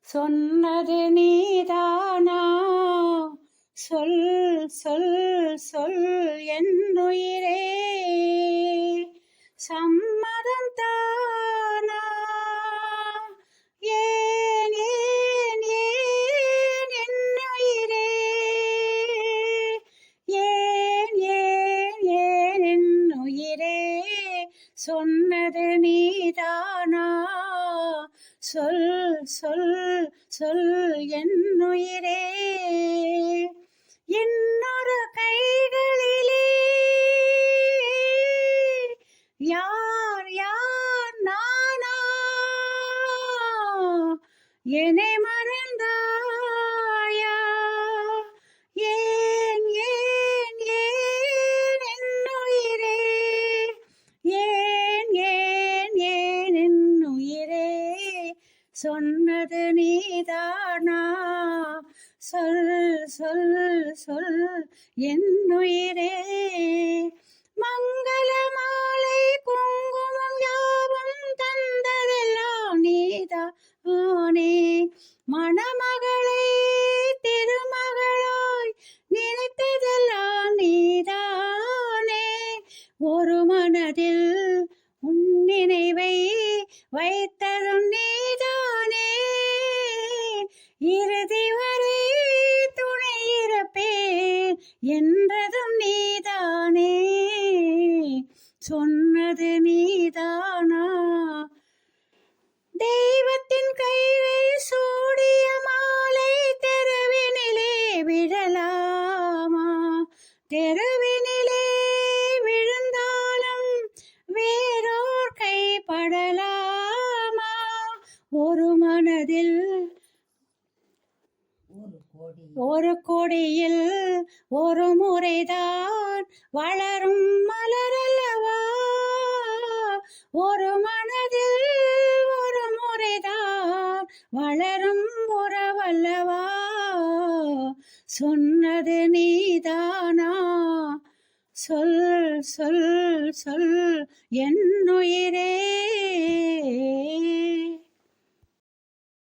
சொன்னது நீதானா? சொல் சொல் சொல் என்னுயிரே, சம்மதம் தானா? ஏன் ஏன் ஏன் என்னுயிரே, ஏன் ஏன் ஏன் என்னுயிரே, சொன்னது நீதானா? சொல் சொல் சொல் என்னுயிரே. இன்னொரு கைகளிலே யார் யார் நானா? என்னை மறந்தாயா? ஏன் ஏன் ஏன் என்னுயிரே, ஏன் ஏன் ஏன் என்னுயிரே, சொன்னது நீதானா? சொல் சொல் சொல் என்னுயிரே. மங்கள மாலை குங்குமம் யாவும் தந்ததெல்லாம் நீதானே. மணமகளை திருமகளாய் நினைத்ததெல்லாம் நீதானே. ஒரு மனதில் உன் நினைவை வைத்ததும் நீதானே. இறுதி வரை துணை இருப்பேன் என்றதும் நீதானே. சொன்னது நீதானா? தெய்வத்தின் கைகள் சூடிய மாலை தெருவினிலே விழலாமா? தெருவினிலே விழுந்தாலும் வேறோர் கைப்படலாமா? ஒரு மனதில் ஒரு கொடியில் ஒரு முறைதான் வளரும் மலரல்லவா? ஒரு மனதில் ஒரு முறைதான் வளரும் உறவல்லவா? சொன்னது நீதானா? சொல் சொல் சொல் என்னுயிரே.